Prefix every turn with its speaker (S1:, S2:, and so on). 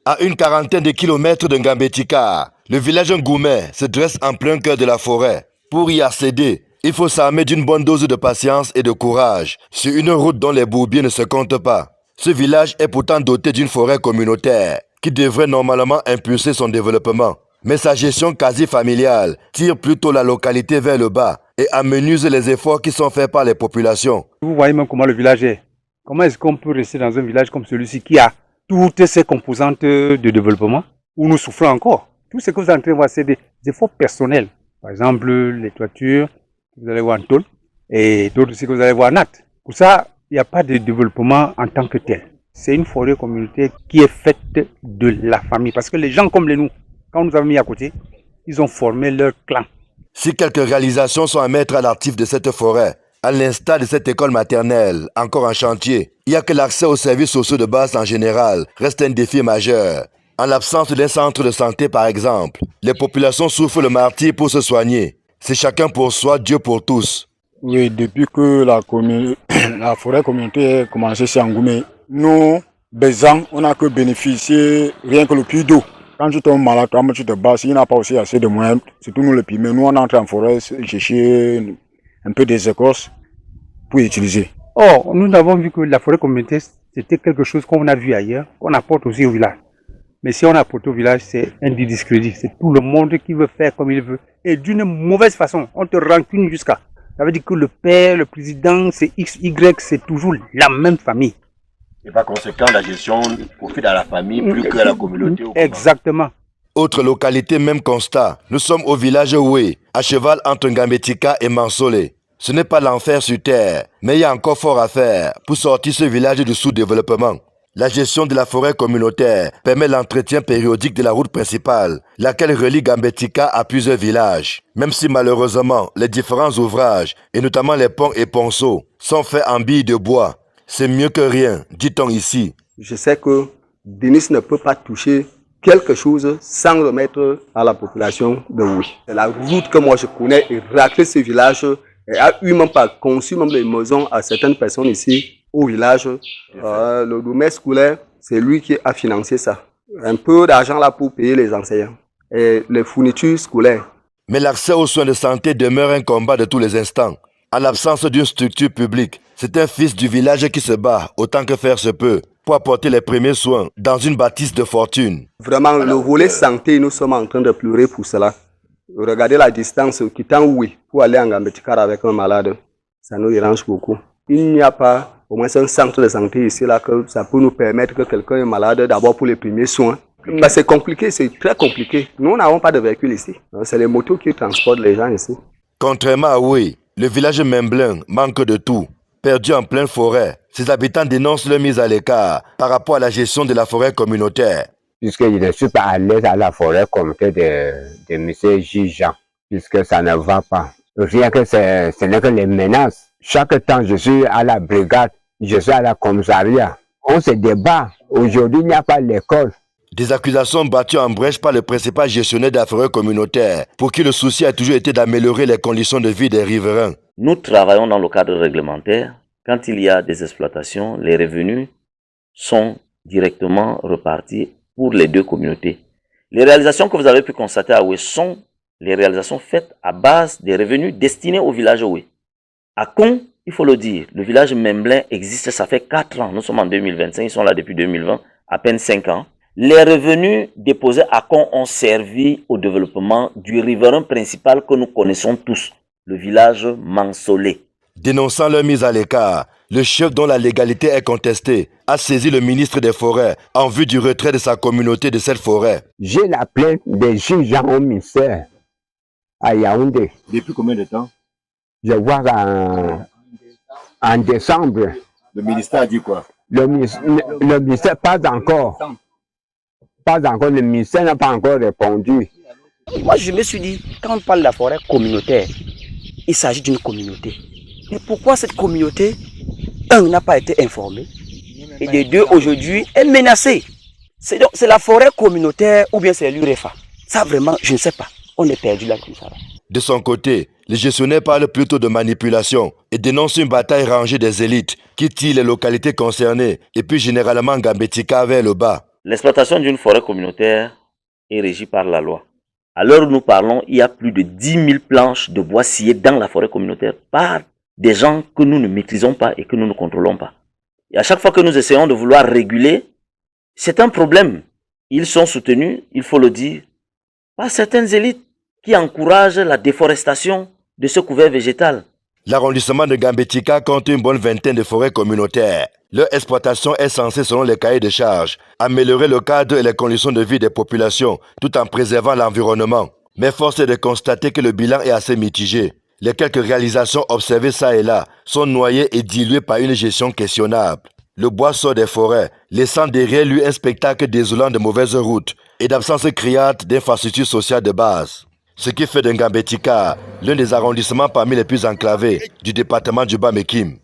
S1: À une quarantaine de kilomètres de Ngambetika, le village Ngoumé se dresse en plein cœur de la forêt. Pour y accéder, il faut s'armer d'une bonne dose de patience et de courage sur une route dont les bourbiers ne se comptent pas. Ce village est pourtant doté d'une forêt communautaire qui devrait normalement impulser son développement. Mais sa gestion quasi familiale tire plutôt la localité vers le bas et amenuise les efforts qui sont faits par les populations.
S2: Vous voyez même comment le village est. Comment est-ce qu'on peut rester dans un village comme celui-ci qui a toutes ces composantes de développement où nous souffrons encore? Tout ce que vous êtes en train de voir, c'est des efforts personnels. Par exemple, les toitures, vous allez voir en tôle, et d'autres aussi que vous allez voir en Nat. Pour ça, il n'y a pas de développement en tant que tel. C'est une forêt communautaire qui est faite de la famille. Parce que les gens comme nous, quand nous avons mis à côté, ils ont formé leur clan.
S1: Si quelques réalisations sont à mettre à l'actif de cette forêt, à l'instar de cette école maternelle, encore en chantier, il n'y a que l'accès aux services sociaux de base en général reste un défi majeur. En l'absence d'un centre de santé par exemple, les populations souffrent le martyre pour se soigner. C'est chacun pour soi, Dieu pour tous.
S3: Oui, depuis que la forêt communautaire a commencé chez Ngoumé, nous, Bézans, on n'a que bénéficié rien que le puits d'eau. Quand tu tombes malade, tu te bats, s'il n'y a pas aussi assez de moyens, surtout nous le puits, mais nous on entre en forêt chercher un peu des écorces pour utiliser.
S2: Or, nous avons vu que la forêt communautaire, c'était quelque chose qu'on a vu ailleurs, qu'on apporte aussi au village. Mais si on apporte au village, c'est un discrédit. C'est tout le monde qui veut faire comme il veut. Et d'une mauvaise façon, on te rancune jusqu'à. Ça veut dire que le père, le président, c'est X, Y, c'est toujours la même famille.
S4: Et par conséquent, la gestion profite à la famille plus que à la communauté.
S2: Exactement.
S1: Autre localité, même constat. Nous sommes au village Oué, à cheval entre Ngambetika et Mansolé. Ce n'est pas l'enfer sur terre, mais il y a encore fort à faire pour sortir ce village du sous-développement. La gestion de la forêt communautaire permet l'entretien périodique de la route principale, laquelle relie Ngambetika à plusieurs villages. Même si malheureusement, les différents ouvrages, et notamment les ponts et ponceaux, sont faits en billes de bois, c'est mieux que rien, dit-on ici.
S5: Je sais que Denis ne peut pas toucher quelque chose sans remettre à la population de oui. C'est la route que moi je connais et racler ce village et a eu même pas conçu même les maisons à certaines personnes ici au village. Le domaine scolaire, c'est lui qui a financé ça. Un peu d'argent là pour payer les enseignants et les fournitures scolaires.
S1: Mais l'accès aux soins de santé demeure un combat de tous les instants. En l'absence d'une structure publique, c'est un fils du village qui se bat autant que faire se peut pour apporter les premiers soins dans une bâtisse de fortune.
S5: Vraiment, le volet santé, nous sommes en train de pleurer pour cela. Regardez la distance quittant oui pour aller en Ngambetika avec un malade, ça nous dérange beaucoup. Il n'y a pas au moins un centre de santé ici là que ça peut nous permettre que quelqu'un est malade d'abord pour les premiers soins. Mais c'est compliqué, c'est très compliqué. Nous n'avons pas de véhicule ici. C'est les motos qui transportent les gens ici.
S1: Contrairement à Oué, le village Memblin manque de tout. Perdu en pleine forêt, ses habitants dénoncent leur mise à l'écart par rapport à la gestion de la forêt communautaire.
S6: Puisque je ne suis pas à l'aise à la forêt communautaire de M. Jean, puisque ça ne va pas. Rien que ce n'est que les menaces. Chaque temps, je suis à la brigade, je suis à la commissariat. On se débat. Aujourd'hui, il n'y a pas l'école.
S1: Des accusations battues en brèche par le principal gestionnaire de la forêt communautaire, pour qui le souci a toujours été d'améliorer les conditions de vie des riverains.
S7: Nous travaillons dans le cadre réglementaire. Quand il y a des exploitations, les revenus sont directement repartis pour les deux communautés. Les réalisations que vous avez pu constater à Oué sont les réalisations faites à base des revenus destinés au village Oué. À Con, il faut le dire, le village Memblin existe, ça fait 4 ans. Nous sommes en 2025, ils sont là depuis 2020, à peine 5 ans. Les revenus déposés à Con ont servi au développement du riverain principal que nous connaissons tous, le village Mansolé.
S1: Dénonçant leur mise à l'écart, le chef dont la légalité est contestée a saisi le ministre des Forêts en vue du retrait de sa communauté de cette forêt.
S6: J'ai la plainte des juges au ministère à Yaoundé.
S4: Depuis combien de temps?
S6: Je vois en décembre.
S4: Le ministère a dit quoi?
S6: Le ministère, pas encore. Pas encore, le ministère n'a pas encore répondu.
S8: Moi, je me suis dit, quand on parle de la forêt communautaire, il s'agit d'une communauté. Mais pourquoi cette communauté, n'a pas été informée, et de deux, aujourd'hui, est menacée? C'est la forêt communautaire ou bien c'est l'UREFA? Ça, vraiment, je ne sais pas. On est perdu là comme ça.
S1: De son côté, le gestionnaire parle plutôt de manipulation et dénonce une bataille rangée des élites qui tire les localités concernées et puis généralement Ngambetika vers le bas.
S7: L'exploitation d'une forêt communautaire est régie par la loi. À l'heure où nous parlons, il y a plus de 10 000 planches de bois sciées dans la forêt communautaire par des gens que nous ne maîtrisons pas et que nous ne contrôlons pas. Et à chaque fois que nous essayons de vouloir réguler, c'est un problème. Ils sont soutenus, il faut le dire, par certaines élites qui encouragent la déforestation de ce couvert végétal.
S1: L'arrondissement de Gambetika compte une bonne vingtaine de forêts communautaires. Leur exploitation est censée, selon les cahiers de charges, améliorer le cadre et les conditions de vie des populations tout en préservant l'environnement. Mais force est de constater que le bilan est assez mitigé. Les quelques réalisations observées ça et là sont noyées et diluées par une gestion questionnable. Le bois sort des forêts, laissant derrière lui un spectacle désolant de mauvaises routes et d'absence criante d'infrastructures sociales de base. Ce qui fait de Gambetika l'un des arrondissements parmi les plus enclavés du département du Bas-Mekim.